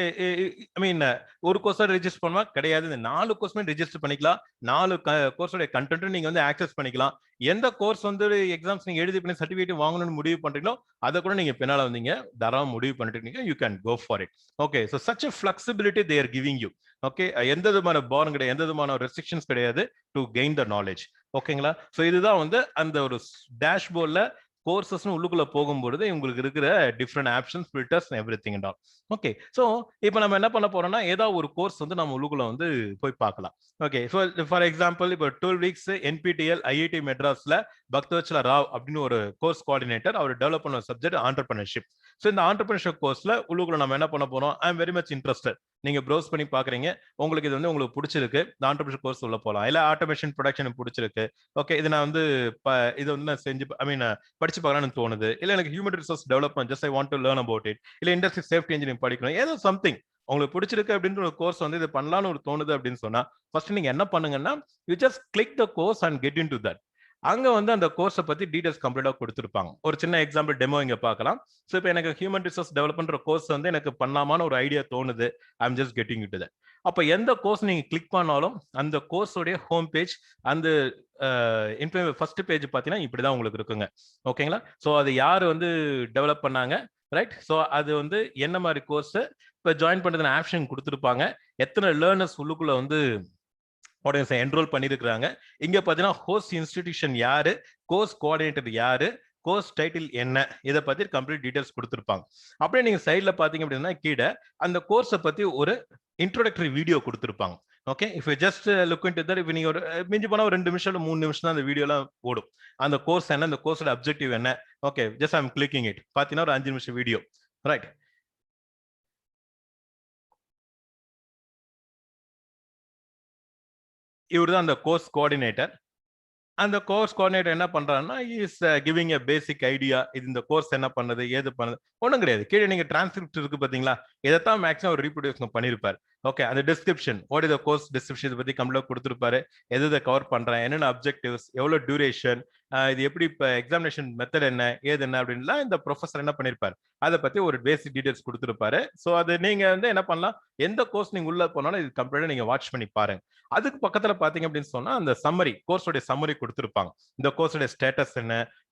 ஐ மீன் ஒரு கோர்ஸா ரெஜிஸ்டர் பண்ணுவா கிடையாது, இந்த 4 கோர்ஸுமே ரெஜிஸ்டர் பண்ணிக்கலாம். 4 கோர்ஸோட கண்டென்ட் நீங்க வந்து ஆக்சஸ் பண்ணிக்கலாம். எந்த கோர்ஸ் வந்து எக்ஸாம்ஸ் நீங்க எழுதி பண்ணி சர்டிஃபிகேட் வாங்கணும்னு முடிவு பண்றீங்களோ அதை கூட நீங்க பின்னால வந்தீங்க தாராளமா முடிவு பண்ணிட்டு you can go for it. Okay, so such a flexibility they are giving you. Okay, எந்த விதமான பாரம் கிடையாது, எந்த விதமான ரெஸ்ட்ரிக்ஷன்ஸ் கிடையாது டு கெயின் த நாலேஜ். ஓகேங்களா? ஸோ இதுதான் வந்து அந்த ஒரு டேஷ்போர்ட்ல கோர்சஸ் உள்ளுக்குள்ள போகும்போது உங்களுக்கு இருக்கிற different options, filters, everything and all. Okay, so இப்போ நம்ம என்ன பண்ண போறோம்னா ஏதாவது ஒரு கோர்ஸ் வந்து நம்ம உள்ளுக்குள்ள வந்து போய் பார்க்கலாம். ஓகே, ஸோ ஃபார் எக்ஸாம்பிள் இப்போ 12 வீக்ஸ் என்பிடிஎல் ஐஐடி மெட்ராஸ்ல பக்தவச்சல ராவ் அப்படின்னு ஒரு கோர்ஸ் கோஆர்டினேட்டர் அவர் டெவலப் பண்ண சப்ஜெக்ட் ஆண்டர்பிரினர்ஷிப். ஸோ இந்த ஆண்டர்பிரினர்ஷிப் கோர்ஸ்ல உள்ளுக்குள்ள நம்ம என்ன பண்ண போறோம், I am very much interested. நீங்க ப்ரௌஸ் பண்ணி பாக்குறீங்க, உங்களுக்கு இது வந்து உங்களுக்கு பிடிச்சிருக்கு, இந்த ஆண்டர்பிரினர்ஷிப் கோர்ஸ் உள்ள போகலாம். இல்ல ஆட்டோமேஷன் ப்ரொடக்ஷன் பிடிச்சிருக்கு, ஓகே இது நான் வந்து இது வந்து நான் செஞ்சு ஐ மீன் படிச்சு பார்க்கலாம்னு தோணுது. இல்ல எனக்கு human resource development just I want to learn about it, இல்ல இண்டஸ்ட்ரி சேஃப்டி இன்ஜினியரிங் படிக்கணும், ஏதோ சம்திங் உங்களுக்கு பிடிச்சிருக்கு அப்படின்ற ஒரு கோர்ஸ் வந்து இது பண்ணலாம்னு ஒரு தோணுது அப்படின்னு சொன்னா ஃபர்ஸ்ட் நீங்க என்ன பண்ணுங்கன்னா you just click the course and get in to that. அங்க வந்து அந்த கோர்ஸை பத்தி டீடைல்ஸ் கம்ப்ளீட்டா கொடுத்துருப்பாங்க. ஒரு சின்ன எக்ஸாம்பிள் டெமோ இங்க பார்க்கலாம். ஸோ இப்போ எனக்கு ஹியூமன் ரிசோர்ஸ் டெவலப்மெண்ட் கோர்ஸ் வந்து எனக்கு பண்ணலாமான்னு ஒரு ஐடியா தோணுது. I am just getting it that. அப்ப எந்த கோர்ஸ் நீங்க கிளிக் பண்ணாலும் அந்த கோர்ஸோடைய ஹோம் பேஜ் அந்த ஃபர்ஸ்ட் பேஜ் பார்த்தீங்கன்னா இப்படிதான் உங்களுக்கு இருக்குங்க. ஓகேங்களா? ஸோ அது யார் வந்து டெவலப் பண்ணாங்க, ரைட்? ஸோ அது வந்து என்ன மாதிரி கோர்ஸ், இப்போ ஜாயின் பண்றதுன்னு ஆப்ஷன் கொடுத்துருப்பாங்க. எத்தனை லேர்னர்ஸ் உள்ளுக்குள்ள வந்து என்ரோல் பண்ணிருக்காங்க. இங்க பாத்தீங்கன்னா ஹோஸ்ட் இன்ஸ்டிடியூஷன் யாரு, கோர்ஸ் கோஆர்டினேட்டர் யாரு, கோர்ஸ் டைட்டில் என்ன, இதை பத்தி கம்ப்ளீட் டீடைல்ஸ் கொடுத்துருப்பாங்க. அப்படியே நீங்க சைட்ல பாத்தீங்க அப்படின்னா கீழே அந்த கோர்ஸை பத்தி ஒரு இன்ட்ரோடக்டரி வீடியோ கொடுத்துருப்பாங்க. Okay, if you just look into that, இப்போ நீங்க ஒரு மிஞ்சி போனா ஒரு 2 நிமிஷம் 3 நிமிஷம் தான் அந்த வீடியோலாம் ஓடும். அந்த கோர்ஸ் என்ன, அந்த கோர்ஸோட அப்ஜெக்டிவ் என்ன, okay just I am clicking it. பாத்தீங்கன்னா ஒரு 5 நிமிஷம் வீடியோ, ரைட்? இவர் தான் அந்த கோர்ஸ் கோஆர்டினேட்டர். அந்த கோர்ஸ் கோஆர்டினேட்டர் என்ன பண்றாருன்னா, is giving a basic idea. இது இந்த கோர்ஸ் என்ன பண்ணுது, ஏது பண்ணுது, ஒன்றும் கிடையாது. கீழே நீங்க டிரான்ஸ்கிரிப்ட் இருக்கு பாத்தீங்களா, இதைத்தான் மேக்ஸிமம் ஒரு ரீப்ரொடியூஸ் பண்ணிருப்பாரு. ஓகே, அந்த description, what is the course description, இதை பத்தி கம்ப்ளீட் கொடுத்துருப்பாரு. எதை கவர் பண்றேன், என்னென்ன அப்ஜெக்டிவ்ஸ், எவ்வளவு டியூரேஷன், இது எப்படி இப்போ எக்ஸாமினேஷன் மெத்தட் என்ன, ஏது என்ன அப்படின்லாம் இந்த ப்ரொஃபஸர் என்ன பண்ணிருப்பாரு, அதை பத்தி ஒரு பேசிக் டீடைல்ஸ் கொடுத்துருப்பாரு. ஸோ அது நீங்க வந்து என்ன பண்ணலாம், எந்த கோர்ஸ் நீங்க உள்ள போனாலும் இது கம்ப்ளீட்டா நீங்க வாட்ச் பண்ணி பாருங்க. அதுக்கு பக்கத்துல பாத்தீங்க அப்படின்னு சொன்னா அந்த சம்மரி, கோர்ஸோட சம்மரி கொடுத்துருப்பாங்க. இந்த கோர்ஸோட ஸ்டேட்டஸ்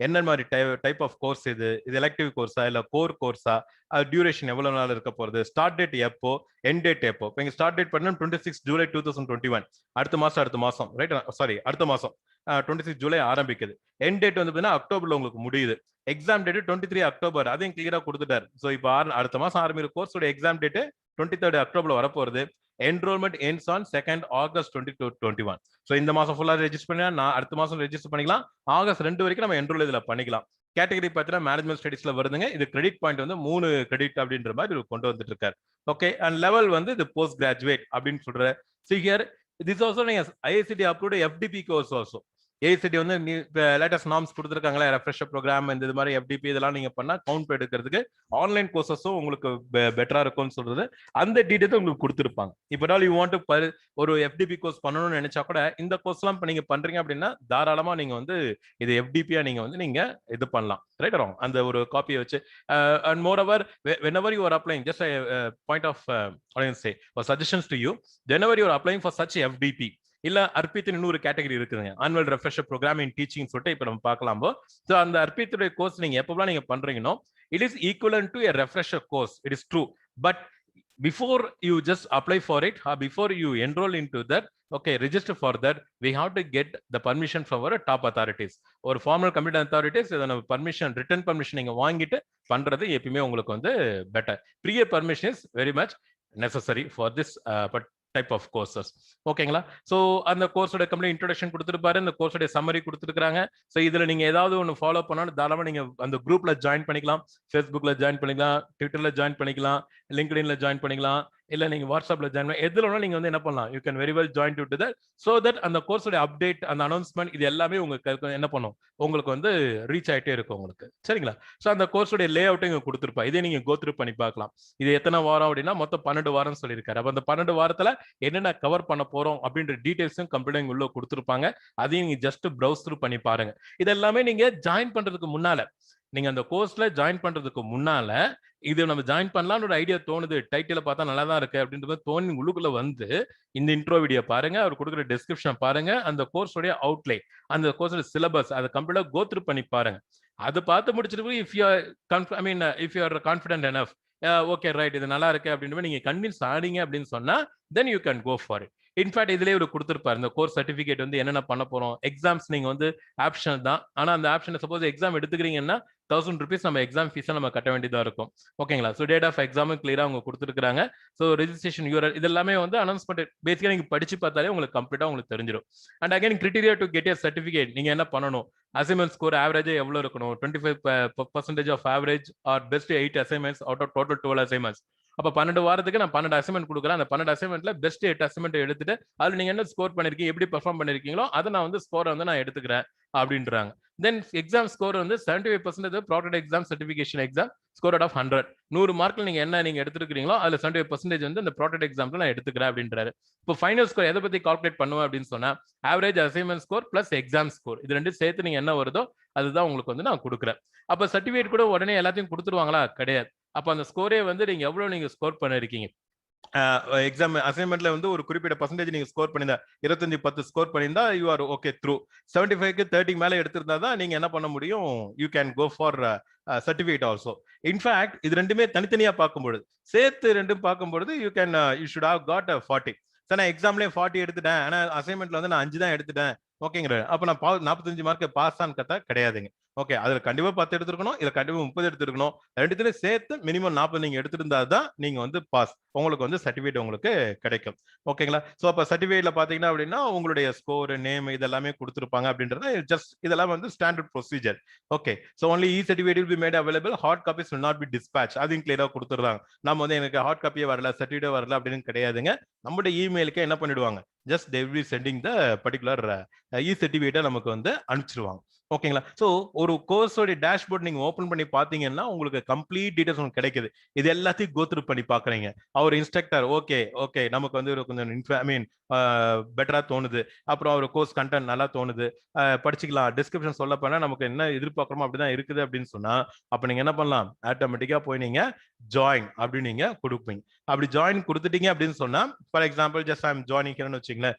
என்ன மாதிரி டைப் ஆஃப் கோர்ஸ், இது எலெக்டிவ் கோர்ஸா இல்ல கோர் கோர்ஸா, டியூரேஷன் எவ்வளவு நாள் இருக்க போறது, ஸ்டார்ட் டேட் எப்போ, எண்ட் டேட் எப்போ. இப்போ இங்க ஸ்டார்ட் டேட் பண்ணா 26 ஜூலை 2021, அடுத்த மாசம் ரைட், சாரி அடுத்த மாசம் 26 ஜூலை ஆரம்பிக்குது. எண்ட் டேட் வந்து பாத்தீங்கன்னா அக்டோபர்ல உங்களுக்கு முடியுது. எக்ஸாம் டேட் 23 அக்டோபர், அதையும் கிளியரா கொடுத்துட்டாரு. ஸோ இப்போ அடுத்த மாசம் ஆரம்பிக்கிற கோர்ஸோட எக்ஸாம் டேட் 23 அக்டோபர்ல வரப்போறது. Enrolment ends on 2nd August 2021. So இந்த மாசம் ஃபுல்லா ரெஜிஸ்டர் பண்ணா நான் அடுத்த மாசம் ரெஜிஸ்டர் பண்ணிக்கலாம். ஆகஸ்ட் 2 வரைக்கும் நம்ம என்ரோல் இதுல பண்ணிக்கலாம். கேட்டகரி பார்த்தீங்கன்னா மேனேஜ்மெண்ட் ஸ்டடிஸ்ல வருதுங்க. இது கிரெடிட் பாயிண்ட் வந்து 3 கிரெடிட் அப்படின்ற மாதிரி கொண்டு வந்துட்டு இருக்காரு. ஓகே, அண்ட் லெவல் வந்து இது போஸ்ட் கிராஜுவேட் அப்படின்னு சொல்ற. See here, this also நீங்க IICT approved FDP course also. AICTE வந்து லேட்டஸ்ட் நார்ம்ஸ் கொடுத்துருக்காங்களா, ரெஃப்ரெஷர் ப்ரோக்ராம், இந்த மாதிரி FDP இதெல்லாம் நீங்க பண்ணா கவுண்ட் எடுக்கிறதுக்கு ஆன்லைன் கோர்சஸும் உங்களுக்கு பெட்டரா இருக்கும்னு சொல்றது. அந்த டீடைல்ஸ் உங்களுக்கு கொடுத்துருப்பாங்க. இப்போ யூ வாண்ட் டு ஒரு FDP கோர்ஸ் பண்ணணும்னு நினைச்சா கூட இந்த கோர்ஸ்லாம் நீங்க பண்றீங்க அப்படின்னா தாராளமா நீங்க வந்து இது FDP-யா நீங்க வந்து நீங்க இது பண்ணலாம், ரைட்? அந்த ஒரு காப்பியை வச்சு. And more over whenever you are applying, just a point of audience say or suggestions to you, whenever you are applying for such FDP இல்ல அர்ப்பித்தின் இன்னொரு கேட்டகரி இருக்குதுங்க, annual refresher programme in teaching சொல்லிட்டு இப்போ நம்ம பார்க்கலாம். ஸோ அந்த அர்ப்பித்துடைய course நீங்க எப்பெல்லாம் நீங்க பண்றீங்கன்னா it is equivalent to a refresher course, it is true. But before you just apply for it or before you enroll into that, okay, register for that, we have to get the permission from our top authorities or formal competent authorities. இதன permission, written permission நீங்க வாங்கிட்டு பண்றது எப்பவுமே உங்களுக்கு வந்து better. prior permission is very much necessary for this type of courses. ஓகேங்களா? So அந்த கோர்ஸோட கம்ப்ளீட் இன்ட்ரோடக்ஷன் கொடுத்துருப்பாரு, அந்த கோர்ஸோட சம்மரி கொடுத்துருக்காங்க. ஸோ இதுல நீங்க ஏதாவது ஒன்று ஃபாலோ பண்ணாலும் தாராளமா நீங்க அந்த குரூப்ல ஜாயின் பண்ணிக்கலாம். ஃபேஸ்புக்ல ஜாயின் பண்ணிக்கலாம், ட்விட்டர்ல ஜாயின் பண்ணிக்கலாம், லிங்க்டின்ல ஜாயின் பண்ணிக்கலாம், இல்ல நீங்க வாட்ஸ்அப்ல ஜாயின் பண்ணி எதுல வேணா நீங்க வந்து என்ன பண்ணலாம், you can very well join to that. So that அந்த கோர்ஸோட அப்டேட், அந்த அனௌன்ஸ்மெண்ட், இது எல்லாமே உங்களுக்கு என்ன பண்ணும், உங்களுக்கு வந்து ரீச் ஆயிட்டே இருக்கும் உங்களுக்கு. சரிங்களா? ஸோ அந்த கோர்ஸோட லே அவுட்டும் இங்க கொடுத்துருப்பா, இதே நீங்க கோத்ரூ பண்ணி பார்க்கலாம். இது எத்தனை வாரம் அப்படின்னா மொத்தம் 12 வாரம் சொல்லியிருக்காரு. அப்ப அந்த 12 வாரத்துல என்னென்ன கவர் பண்ண போறோம் அப்படின்ற டீடைல்ஸும் கம்ப்ளீட் உள்ள கொடுத்துருப்பாங்க. அதையும் நீங்க ஜஸ்ட் ப்ரௌஸ் த்ரூ பண்ணி பாருங்க. இதெல்லாமே நீங்க ஜாயின் பண்றதுக்கு முன்னால, நீங்க அந்த கோர்ஸ்ல ஜாயின் பண்றதுக்கு முன்னால இது நம்ம ஜாயின் பண்ணலாம்னு ஒரு ஐடியா தோணுது, டைட்டில பார்த்தா நல்லா தான் இருக்கு அப்படின்ற மாதிரி தோணி உள்ளுக்குள்ள வந்து இந்த இன்ட்ரோ வீடியோ பாருங்க, அவர் கொடுக்குற டிஸ்கிரிப்ஷன் பாருங்க, அந்த கோர்ஸோட அவுட்லைன், அந்த கோர்ஸோட சிலபஸ், அதை கம்ப்ளீட்டா கோ த்ரூ பண்ணி பாருங்க. அதை பார்த்து முடிச்சிட்டு if you are confident enough, okay right இது நல்லா இருக்கு அப்படின்னு நீங்க கன்வின்ஸ் ஆனீங்க அப்படின்னு சொன்னா then you can go for it. In fact இதுலயே ஒரு கொடுத்துருப்பாரு, இந்த கோர்ஸ் சர்டிபிகேட் வந்து என்னென்ன பண்ண போறோம். எக்ஸாம்ஸ் நீங்க வந்து ஆப்ஷன் தான், ஆனா அந்த ஆப்ஷனை சப்போஸ் எக்ஸாம் எடுத்துக்கிறீங்கன்னா 1000 rupees நம்ம எக்ஸாம் ஃபீஸை நம்ம கட்ட வேண்டியதா இருக்கும். ஓகேங்களா? ஸோ டேட் ஆஃப் எக்ஸாமும் கிளியரா அவங்க கொடுத்துருக்காங்க. ஸோ ரெஜிஸ்ட்ரேஷன் URL இதெல்லாமே வந்து அனௌன்ஸ்மெண்ட் பேசிக்கா நீங்க படிச்சு பார்த்தாலே உங்களுக்கு கம்ப்ளீட்டா உங்களுக்கு தெரிஞ்சிடும். And again criteria to get your certificate, நீங்க என்ன பண்ணணும், அசைன்மெண்ட் ஸ்கோர் ஆவரேஜ் எவ்வளவு இருக்கணும், 25% of average or best 8 assignments out of total 12 assignments. அப்ப 12 வாரத்துக்கு நான் 12 அசைன்மெண்ட் கொடுக்குறேன். அந்த 12 அசைன்மெண்ட்ல பெஸ்ட் 8 அசைன்மெண்ட் எடுத்துட்டு அதுல நீங்க என்ன ஸ்கோர் பண்ணிருக்கீங்க, எப்படி பெர்ஃபார்ம் பண்ணிருக்கீங்களோ அதை நான் வந்து ஸ்கோரை வந்து நான் எடுத்துக்கிறேன் அப்படின்றாங்க. தென் எக்ஸாம் ஸ்கோர் வந்து 75% proctored exam, certification exam, score out of 100. 100 மார்க்ல நீங்க என்ன நீங்க எடுத்துருக்கீங்களோ அதுல 75% வந்து இந்த ப்ராடக்ட் எக்ஸாம்ல நான் எடுத்துக்கிறேன் அப்படின்றாரு. இப்போ ஃபைனல் ஸ்கோர் எதை பத்தி கால்குலேட் பண்ணுவேன் அப்படின்னு சொன்னா average assignment score plus exam score இது ரெண்டும் சேர்த்து நீங்க என்ன வருதோ அதுதான் உங்களுக்கு வந்து நான் கொடுக்குறேன். அப்ப சர்டிபிகேட் கூட உடனே எல்லாத்தையும் கொடுத்துருவாங்களா? கிடையாது. அப்ப அந்த ஸ்கோரே வந்து நீங்க எவ்வளவு நீங்க ஸ்கோர் பண்ணிருக்கீங்க, எக்ஸாம் அசைன்மெண்ட்ல வந்து ஒரு குறிப்பிட்ட பர்சன்டேஜ் நீங்க ஸ்கோர் பண்ணிருந்தா 25-10 ஸ்கோர் பண்ணிருந்தா யூ ஆர் ஓகே த்ரூ. 75க்கு 30 மேல எடுத்திருந்தா தான் நீங்க என்ன பண்ண முடியும், you can go for certificate also. In fact இது ரெண்டுமே தனித்தனியா பார்க்கும்பொழுது சேர்த்து ரெண்டும் பார்க்கும்பொழுது you can you should have got 40. Sir நான் எக்ஸாம்லேயே 40 எடுத்துட்டேன், ஆனா அசைன்மெண்ட்ல வந்து நான் 5 தான் எடுத்துட்டேன் ஓகேங்கிற. அப்ப நான் 45 மார்க் பாஸ் ஆன்னு கத்தா கிடையாதுங்க. ஓகே, அதுல கண்டிப்பா 10 எடுத்துருக்கணும், இதுல கண்டிப்பா 30 எடுத்துருக்கணும். ரெண்டுத்துலயும் சேர்த்து மினிமம் 40 நீங்க எடுத்திருந்தா தான் நீங்க வந்து பாஸ், உங்களுக்கு வந்து சர்டிபிகேட் உங்களுக்கு கிடைக்கும். ஓகேங்களா? சோ அப்ப சர்டிபிகேட்ல பாத்தீங்கன்னா அப்படின்னா உங்களுடைய ஸ்கோர், நேம் இதெல்லாமே கொடுத்துருப்பாங்க அப்படின்றது ஜஸ்ட் இதெல்லாம் வந்து standard procedure. Okay, so only e certificate will be made available, hard copies will not be dispatch. அதையும் கிளியரா கொடுத்துருவாங்க. நம்ம வந்து எனக்கு ஹார்ட் காப்பியே வரல, சர்டிபிகேட் வரல அப்படின்னு கிடையாதுங்க. நம்மளுடைய இமெயிலுக்கு என்ன பண்ணிடுவாங்க, just they will be sending the particular இ சர்டிபிகேட்டை நமக்கு வந்து அனுப்பிச்சிருவாங்க. ஓகேங்களா? சோ ஒரு கோர்ஸோட டேஷ்போர்ட் நீங்க ஓபன் பண்ணி பாத்தீங்கன்னா உங்களுக்கு கம்ப்ளீட் டீடைல்ஸ் உங்களுக்கு கிடைக்குது. இது எல்லாத்தையும் கோ த்ரூ பண்ணி பாக்குறீங்க. அவர் இன்ஸ்ட்ரக்டர் ஓகே ஓகே நமக்கு வந்து கொஞ்சம் ஐ மீன் பெட்டரா தோணுது, அப்புறம் அவர் கோர்ஸ் கண்டென்ட் நல்லா தோணுது, படிச்சுக்கலாம், டிஸ்கிரிப்ஷன் சொல்ல போனா நமக்கு என்ன எதிர்பார்க்கறோமோ அப்படிதான் இருக்குது அப்படின்னு சொன்னா அப்ப நீங்க என்ன பண்ணலாம், ஆட்டோமேட்டிக்கா போய் நீங்க ஜாயின் அப்படின்னு நீங்க கொடுப்பீங்க. அப்படி ஜாயின் கொடுத்துட்டீங்க அப்படின்னு சொன்னா for example just I am joining ஹியர்னு வச்சுங்களேன்.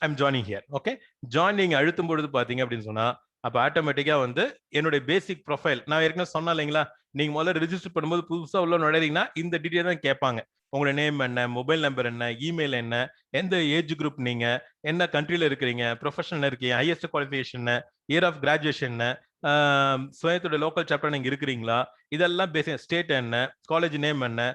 I'm joining here. Okay, join நீங்க அழுத்தும் பொழுது பாத்தீங்க அப்படின்னு சொன்னா அப்ப ஆட்டோமேட்டிக்கா வந்து என்னுடைய பேசிக் ப்ரொஃபைல் நான் ஏற்கனவே சொன்னா இல்லைங்களா, நீங்க முதல்ல ரெஜிஸ்டர் பண்ணும்போது புதுசா உள்ள நுழைறீங்கன்னா இந்த டீடைல் தான் கேட்பாங்க. உங்களோட நேம் என்ன, மொபைல் நம்பர் என்ன, இமெயில் என்ன, எந்த ஏஜ் குரூப், நீங்க என்ன கண்ட்ரில இருக்கிறீங்க, ப்ரொஃபஷனல் இருக்கீங்க, ஹையஸ்ட் குவாலிஃபிகேஷன் என்ன, இயர் ஆஃப் கிராஜுவேஷன் என்ன, சுயத்தோட லோக்கல் சாப்டர் நீங்க இருக்கிறீங்களா, இதெல்லாம் பேசிக், ஸ்டேட் என்ன, காலேஜ் நேம் என்ன,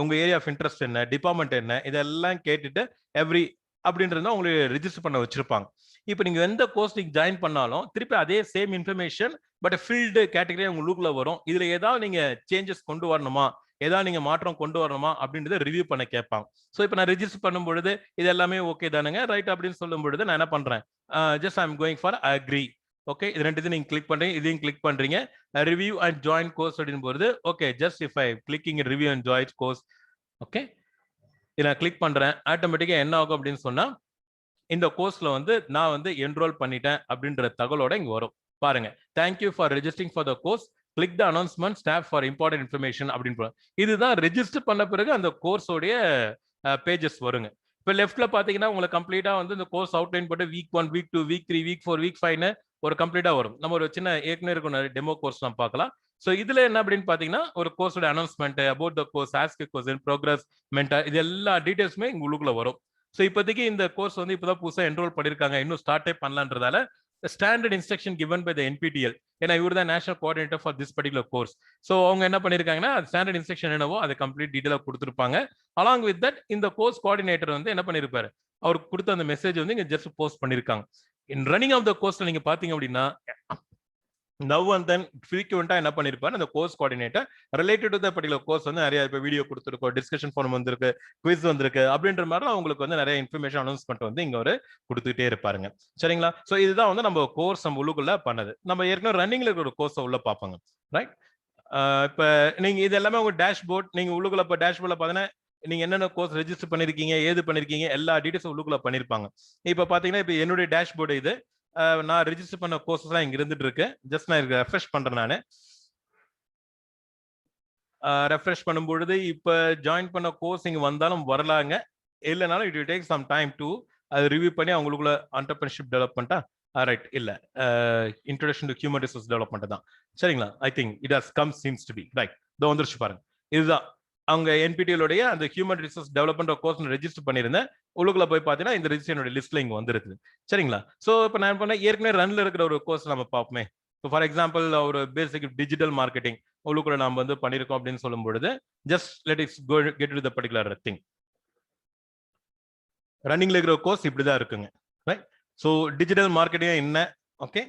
உங்க ஏரியா ஆஃப் இன்ட்ரெஸ்ட் என்ன, டிபார்ட்மெண்ட் என்ன, இதெல்லாம் கேட்டுட்டு எவ்ரி அப்படின்றது உங்களுக்கு ரெஜிஸ்டர் பண்ண வச்சிருப்பாங்க. இப்போ நீங்க எந்த கோர்ஸ் நீங்க ஜாயின் பண்ணாலும் திருப்பி அதே சேம் இன்ஃபர்மேஷன் பட் ஃபீல்டு கேட்டகரியா உங்களுக்குள்ள வரும். இதுல ஏதாவது நீங்க சேஞ்சஸ் கொண்டு வரணுமா, ஏதாவது நீங்க மாற்றம் கொண்டு வரணுமா அப்படின்றத ரிவ்யூ பண்ண கேட்பாங்க. ஸோ இப்போ நான் ரெஜிஸ்டர் பண்ணும் பொழுது இது எல்லாமே ஓகே தானுங்க ரைட் அப்படின்னு சொல்லும் பொழுது நான் என்ன பண்றேன், just I am going for agri. Okay, இது ரெண்டுத்தையும் நீங்க கிளிக் பண்றீங்க, இதையும் கிளிக் பண்றீங்க. ரிவ்யூ அண்ட் ஜாயின் கோர்ஸ் அப்படின்னு போது okay just if I clicking review and join course okay இதை நான் கிளிக் பண்றேன். ஆட்டோமேட்டிக்கா என்ன ஆகும் அப்படின்னு சொன்னா இந்த கோர்ஸ்ல வந்து நான் வந்து என்ரோல் பண்ணிட்டேன் அப்படின்ற தகவலோட இங்க வரும் பாருங்க. Thank you for registering for the course, click the announcement stop for important information அப்படின்னு. இதுதான் ரெஜிஸ்டர் பண்ண பிறகு அந்த கோர்ஸோடைய பேஜஸ் வருங்க. இப்போ லெஃப்ட்ல பாத்தீங்கன்னா உங்களுக்கு கம்ப்ளீட்டா வந்து இந்த கோர்ஸ் அவுட்லைன் போட்டு week 1, week 2, week 3, week 4, week 5 ஒரு கம்ப்ளீட்டா வரும். நம்ம ஒரு சின்ன ஏற்கனவே இருக்கும் டெமோ கோர்ஸ் நம்ம பார்க்கலாம். ஸோ இதுல என்ன அப்படின்னு பாத்தீங்கன்னா ஒரு கோர்ஸோட announcement, about the course, ask question, progress, mentor, இது எல்லா டீடைல்ஸுமே உங்களுக்குள்ள வரும். ஸோ இப்போதைக்கு இந்த கோர்ஸ் வந்து இப்போதான் புதுசாக என்ரோல் பண்ணியிருக்காங்க, இன்னும் ஸ்டார்டே பண்ணலான்றதால standard instruction given by the NPTEL, ஏன்னா இவர் தான் national coordinator for this particular course. So அவங்க என்ன பண்ணியிருக்காங்கன்னா ஸ்டாண்டர்ட் இன்ஸ்ட்ரக்ஷன் என்னவோ அதை கம்ப்ளீட் டீட்டெயிலாக கொடுத்துருப்பாங்க. அலாங் வித் தட் இந்த கோர்ஸ் கோஆர்டினேட்டர் வந்து என்ன பண்ணியிருப்பாரு, அவருக்கு கொடுத்த அந்த மெசேஜ் வந்து இங்க ஜஸ்ட் போஸ்ட் பண்ணியிருக்காங்க. இன் ரன்னிங் ஆஃப் த கோர்ஸ்ல நீங்க பாத்தீங்க அப்படின்னா நவ் அண்ட் தென் ஃப்ரீக்வெண்டா என்ன பண்ணிருப்பாரு அந்த course coordinator related to the particular course வந்து நிறைய இப்போ வீடியோ கொடுத்துருக்கோம், டிஸ்கஷன் ஃபார்ம் வந்திருக்கு, குவிஸ் வந்திருக்கு அப்படின்ற மாதிரி அவங்களுக்கு வந்து நிறைய இன்ஃபர்மேஷன் அனௌன்ஸ்மெண்ட் வந்து இங்க ஒரு கொடுத்துட்டே இருப்பாருங்க. சரிங்களா? ஸோ இதுதான் வந்து நம்ம கோர்ஸ் நம்ம உள்ளுக்குள்ள பண்ணது. நம்ம ஏற்கனவே ரன்னிங்ல இருக்கிற ஒரு கோர்ஸை உள்ள பார்ப்பாங்க. ரைட், இப்போ நீங்க இது எல்லாமே உங்க டேஷ்போர்ட், நீங்க உள்ளுக்குள்ள இப்போ டேஷ்போர்ட்ல பார்த்தீங்கன்னா நீங்க என்னென்ன கோர்ஸ் ரெஜிஸ்டர் பண்ணிருக்கீங்க, ஏது பண்ணிருக்கீங்க, எல்லா டீடைல்ஸும் உள்ளுக்குள்ள பண்ணிருப்பாங்க. இப்போ பாத்தீங்கன்னா இப்போ என்னுடைய டேஷ்போர்டு இது, நான் ரெஜிஸ்டர் பண்ண கோர்சஸ் இங்க இருந்துட்டு இருக்கு. ஜஸ்ட் நான் ரெஃப்ரெஷ் பண்றேன். நானு ரெஃப்ரெஷ் பண்ணும்பொழுது இப்ப ஜாயின் பண்ண கோர்ஸ் இங்க வந்தாலும் வரலாங்க, இல்லைனாலும் it will take some time to அது ரிவ்யூ பண்ணி அவங்களுக்குள்ள என்டர்பிரினர்ஷிப் டெவலப்மெண்ட்டா ரைட் இல்ல introduction to human resource development தான். சரிங்களா? I think it has come seems to be right. இதோ வந்துருச்சு பாருங்க. இதுதான் அவங்க என்பிடிஎலுடைய அந்த human resource development course register பண்ணியிருந்தேன். உள்ளுக்குள்ள போய் பார்த்தீங்கன்னா இந்த ரெஜிஸ்ட்ரேஷனோட லிஸ்ட்ல இங்க வந்துருக்குது. சரிங்களா? ஸோ இப்போ நான் பண்ண ஏற்கனவே ரன்ல இருக்கிற ஒரு கோர்ஸ் நம்ம பார்ப்போமே. இப்போ ஃபார் எக்ஸாம்பிள் ஒரு பேசிக் டிஜிட்டல் மார்க்கெட்டிங் உள்ளுக்குள்ள நம்ம வந்து பண்ணியிருக்கோம் அப்படின்னு சொல்லும் பொழுது just let its go get to the particular thing. ரன்னிங்ல இருக்கிற கோர்ஸ் இப்படிதான் இருக்குங்க. ரைட், ஸோ டிஜிட்டல் மார்க்கெட்டிங் என்ன, ஓகே,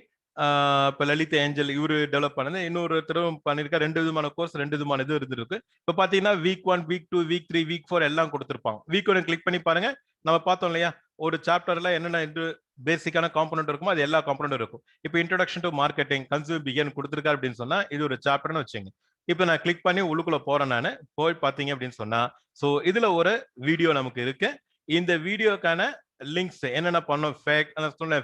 இப்போ லலித் ஏஞ்சல் இவரு டெவலப் பண்ணது, இன்னொருத்தரும் பண்ணிருக்கா. 2 விதமான கோர்ஸ், 2 விதமான இது இருந்திருக்கு. இப்போ பாத்தீங்கன்னா வீக் 1, வீக் 2, வீக் 3, வீக் 4 எல்லாம் கொடுத்துருப்பாங்க. வீக் 1 கிளிக் பண்ணி பாருங்க. நம்ம பார்த்தோம் இல்லையா ஒரு சாப்டர்ல என்னென்ன பேசிக்கான காம்பனன்ட் இருக்குமோ அது எல்லா காம்பனன்ட்டும் இருக்கும். இப்போ introduction to marketing consumer behaviour கொடுத்துருக்காரு அப்படின்னு சொன்னா இது ஒரு சாப்டர்னு வச்சுங்க. இப்போ நான் கிளிக் பண்ணி உள்ளுக்குள்ள போறேன், நான் போய் பார்த்தீங்க அப்படின்னு சொன்னா ஸோ இதுல ஒரு வீடியோ நமக்கு இருக்கு. இந்த வீடியோக்கான லிங்க்ஸ் என்னென்ன பண்ணோம், ஃபேக்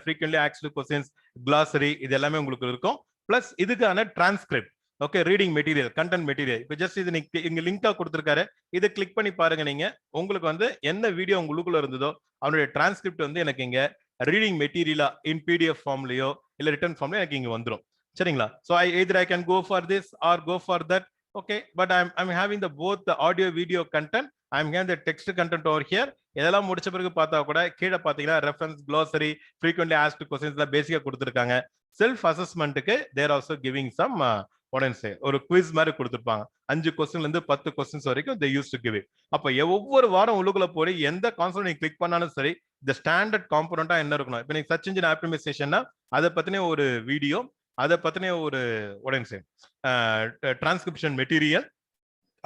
ஃப்ரீக்வென்ட்லி ஆஸ்க்டு கொஸ்டின்ஸ், கிளாசரி, இது எல்லாமே உங்களுக்கு இருக்கும். பிளஸ் இதுக்கான transcript, okay, reading material, content material. இப்போ ஜஸ்ட் இது நீங்க இங்க லிங்கா கொடுத்துருக்காரு, இதை கிளிக் பண்ணி பாருங்க. நீங்க உங்களுக்கு வந்து என்ன வீடியோ உங்களுக்குள்ள இருந்ததோ அவனுடைய டிரான்ஸ்கிரிப்ட் வந்து எனக்கு இங்க ரீடிங் மெட்டீரியலா இன் பிடிஎஃப் ஃபார்ம்லயோ இல்ல ரிட்டன் ஃபார்ம்லயோ எனக்கு இங்க வந்துரும். சரிங்களா? So either I can go for this or go for that. Okay, but I'm having the both the audio video content. I'm having the text content over here. இதெல்லாம் முடிச்ச பிறகு பார்த்தா கூட கீழே பாத்தீங்கன்னா reference, glossary, frequently asked questions எல்லாம் பேசிக்கா கொடுத்திருக்காங்க. செல்ஃப் அசஸ்மெண்ட்டுக்கு தேர் ஆல்சோ கிவிங் சம் ஒரு குவிஸ் மாதிரி கொடுத்துருப்பாங்க. 5 கொஸ்டின்ல இருந்து 10 கொஸ்டின்ஸ் வரைக்கும் they used to give it. அப்ப ஒவ்வொரு வாரம் உள்ளுக்குள்ள போய் எந்த கான்செப்ட் நீங்க கிளிக் பண்ணாலும் சரி இந்த ஸ்டாண்டர்ட் காம்பனண்டா என்ன இருக்கணும். இப்போ நீங்க சர்ச் இன்ஜின் ஆப்டிமைசேஷன்னா அதை பத்தின ஒரு வீடியோ, அதை பத்தின ஒரு டிரான்ஸ்கிரிப்ஷன் மெட்டீரியல்,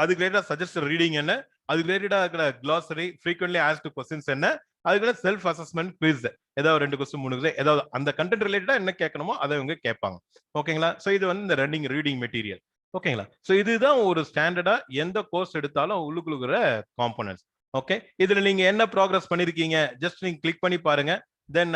அதுக்கு ரிலேட்டடா சஜஸ்ட் ரீடிங் என்ன, அதுக்கு ரிலேட்டடா இருக்கிற கிளாசரி, ஃப்ரீக்வென்ட்லி ஆஸ்க்டு கொஸ்டின்ஸ் என்ன, அதுக்கு செல்ஃப் அசஸ்மெண்ட் குவிஸ், ஏதாவது 2 கொஸ்டின் 3 கொஸ்டின் ஏதாவது அந்த கண்டென்ட் ரிலேட்டடா என்ன கேட்கணுமோ அதை இவங்க கேட்பாங்க. ஓகேங்களா? சோ இது வந்து இந்த ரன்னிங் ரீடிங் மெட்டீரியல். ஓகேங்களா? சோ இதுதான் ஒரு ஸ்டாண்டர்டா எந்த கோர்ஸ் எடுத்தாலும் உள்ளுக்குள்ள காம்பனன்ட்ஸ். ஓகே, இதுல நீங்க என்ன ப்ராக்ரஸ் பண்ணிருக்கீங்க ஜஸ்ட் நீங்க கிளிக் பண்ணி பாருங்க. தென்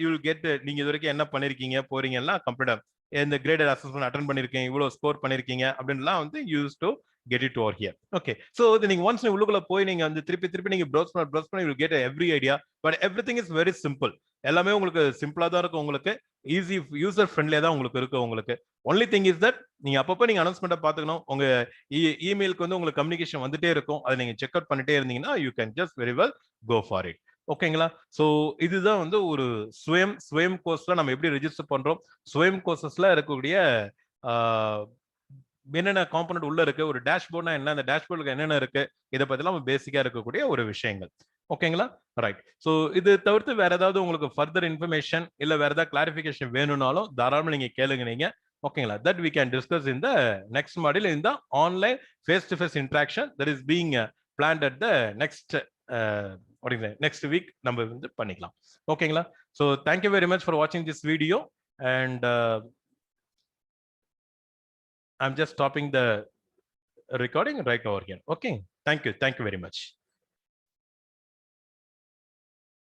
யூ வில் கெட் நீங்க இது வரைக்கும் என்ன பண்ணிருக்கீங்க போறீங்கன்னா கம்ப்ளீட்டா இந்த கிரேடட் அசஸ்மெண்ட் அட்டெண்ட் பண்ணிருக்கீங்க, இவ்வளவு ஸ்கோர் பண்ணிருக்கீங்க அப்படின்லாம் வந்து use to get it over here. Okay, so நீங்க once நீங்க உள்ளுக்குள்ள போய் நீங்க வந்து திருப்பி நீங்க browse பண்ணி you will get every idea, but everything is very simple. எல்லாமே உங்களுக்கு சிம்பிளா தான் இருக்கும், உங்களுக்கு ஈஸி யூசர் ஃப்ரெண்ட்லியா தான் உங்களுக்கு இருக்கு. உங்களுக்கு only thing is that நீங்க அப்பப்போ நீங்க அனௌன்ஸ்மெண்ட்டை பாத்துக்கணும். உங்க இமெயிலுக்கு வந்து உங்களுக்கு கம்யூனிகேஷன் வந்துட்டே இருக்கும், அதை நீங்க செக் அவுட் பண்ணிட்டே இருந்தீங்கன்னா you can just very well go for it. ஓகேங்களா? சோ இதுதான் வந்து ஒரு ஸ்வயம் கோர்ஸ்ல நம்ம எப்படி ரெஜிஸ்டர் பண்றோம், ஸ்வயம் கோர்சஸ்ல இருக்கக்கூடிய என்னென்ன காம்பனன்ட் உள்ள இருக்கு, ஒரு டேஷ்போர்ட்னா என்ன, அந்த டேஷ்போர்டுக்கு என்னென்ன இருக்கு, இதை பத்திலாம் பேசிக்கா இருக்கக்கூடிய ஒரு விஷயங்கள். ஓகேங்களா? ரைட். சோ இது தவிர்த்து வேற ஏதாவது உங்களுக்கு ஃபர்தர் இன்ஃபர்மேஷன் இல்ல வேற ஏதாவது கிளாரிபிகேஷன் வேணும்னாலும் தாராளமா நீங்க கேளுங்க நீங்க. ஓகேங்களா? that we can discuss in the next module in the online face to face interaction that is being planned at the next week நம்ம வந்து பண்ணிக்கலாம். ஓகேங்களா? so thank you very much for watching this video and I'm just stopping the recording right over here. Okay, thank you very much.